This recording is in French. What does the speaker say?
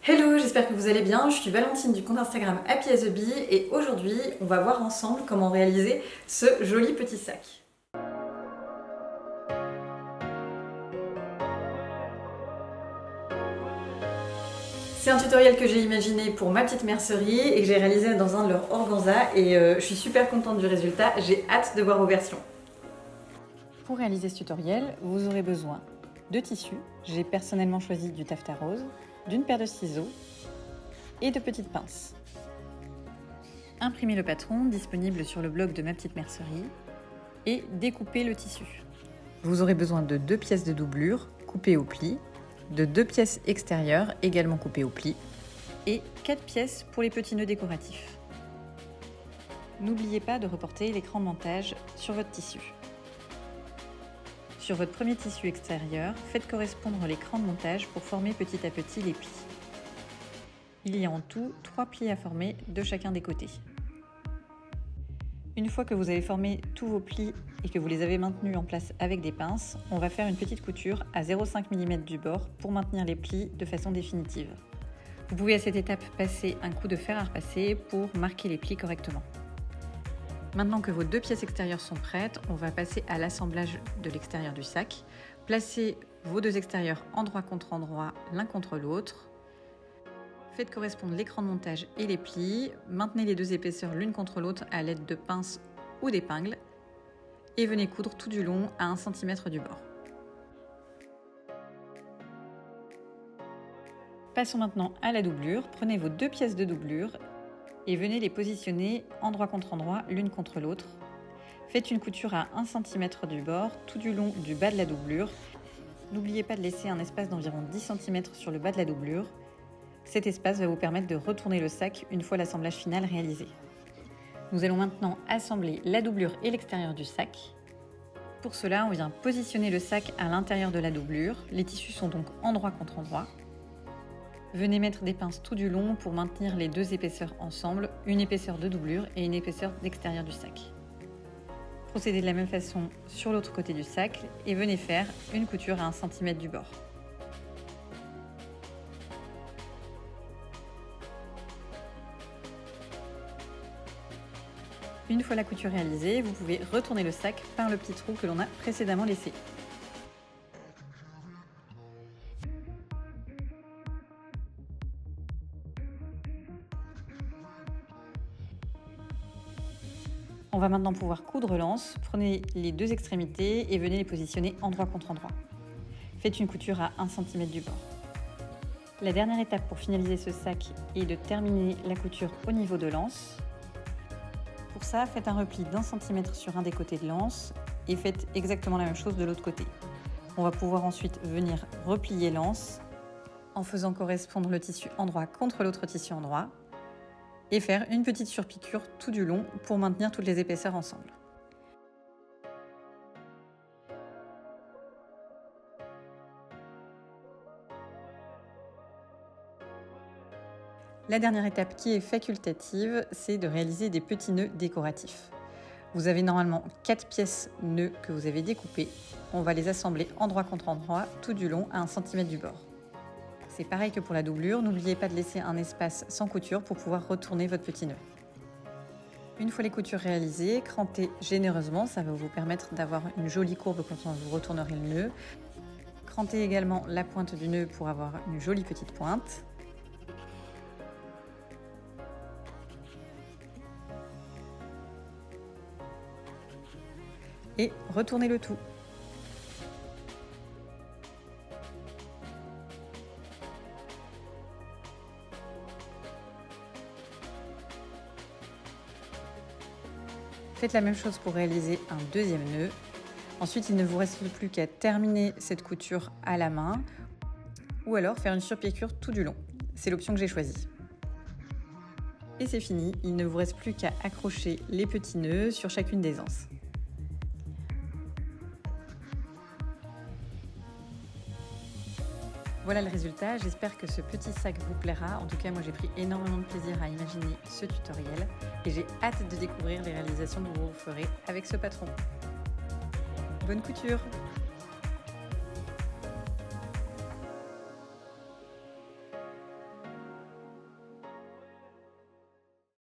Hello, j'espère que vous allez bien. Je suis Valentine du compte Instagram Happy as a Bee et aujourd'hui, on va voir ensemble comment réaliser ce joli petit sac. C'est un tutoriel que j'ai imaginé pour ma petite mercerie et que j'ai réalisé dans un de leurs organza et je suis super contente du résultat. J'ai hâte de voir vos versions. Pour réaliser ce tutoriel, vous aurez besoin de tissus. J'ai personnellement choisi du taffetas rose, d'une paire de ciseaux et de petites pinces. Imprimez le patron disponible sur le blog de ma petite mercerie et découpez le tissu. Vous aurez besoin de 2 pièces de doublure coupées au pli, de 2 pièces extérieures également coupées au pli et 4 pièces pour les petits nœuds décoratifs. N'oubliez pas de reporter l'écran de montage sur votre tissu. Sur votre premier tissu extérieur, faites correspondre l'écran de montage pour former petit à petit les plis. Il y a en tout 3 plis à former de chacun des côtés. Une fois que vous avez formé tous vos plis et que vous les avez maintenus en place avec des pinces, on va faire une petite couture à 0,5 mm du bord pour maintenir les plis de façon définitive. Vous pouvez à cette étape passer un coup de fer à repasser pour marquer les plis correctement. Maintenant que vos 2 pièces extérieures sont prêtes, on va passer à l'assemblage de l'extérieur du sac. Placez vos 2 extérieurs endroit contre endroit, l'un contre l'autre. Faites correspondre l'écran de montage et les plis, maintenez les 2 épaisseurs l'une contre l'autre à l'aide de pinces ou d'épingles et venez coudre tout du long à 1 cm du bord. Passons maintenant à la doublure. Prenez vos 2 pièces de doublure et venez les positionner endroit contre endroit l'une contre l'autre. Faites une couture à 1 cm du bord tout du long du bas de la doublure. N'oubliez pas de laisser un espace d'environ 10 cm sur le bas de la doublure. Cet espace va vous permettre de retourner le sac une fois l'assemblage final réalisé. Nous allons maintenant assembler la doublure et l'extérieur du sac. Pour cela, on vient positionner le sac à l'intérieur de la doublure. Les tissus sont donc endroit contre endroit. Venez mettre des pinces tout du long pour maintenir les 2 épaisseurs ensemble, une épaisseur de doublure et une épaisseur d'extérieur du sac. Procédez de la même façon sur l'autre côté du sac et venez faire une couture à 1 cm du bord. Une fois la couture réalisée, vous pouvez retourner le sac par le petit trou que l'on a précédemment laissé. On va maintenant pouvoir coudre l'anse. Prenez les 2 extrémités et venez les positionner endroit contre endroit. Faites une couture à 1 cm du bord. La dernière étape pour finaliser ce sac est de terminer la couture au niveau de l'anse. Pour ça, faites un repli d'1 cm sur un des côtés de l'anse et faites exactement la même chose de l'autre côté. On va pouvoir ensuite venir replier l'anse en faisant correspondre le tissu endroit contre l'autre tissu endroit et faire une petite surpiqûre tout du long pour maintenir toutes les épaisseurs ensemble. La dernière étape qui est facultative, c'est de réaliser des petits nœuds décoratifs. Vous avez normalement 4 pièces nœuds que vous avez découpées. On va les assembler endroit contre endroit tout du long à 1 cm du bord. C'est pareil que pour la doublure, n'oubliez pas de laisser un espace sans couture pour pouvoir retourner votre petit nœud. Une fois les coutures réalisées, crantez généreusement, ça va vous permettre d'avoir une jolie courbe quand vous retournerez le nœud. Crantez également la pointe du nœud pour avoir une jolie petite pointe. Et retournez le tout. Faites la même chose pour réaliser un deuxième nœud. Ensuite, il ne vous reste plus qu'à terminer cette couture à la main ou alors faire une surpiqûre tout du long. C'est l'option que j'ai choisie. Et c'est fini, il ne vous reste plus qu'à accrocher les petits nœuds sur chacune des anses. Voilà le résultat, j'espère que ce petit sac vous plaira. En tout cas, moi j'ai pris énormément de plaisir à imaginer ce tutoriel et j'ai hâte de découvrir les réalisations que vous ferez avec ce patron. Bonne couture!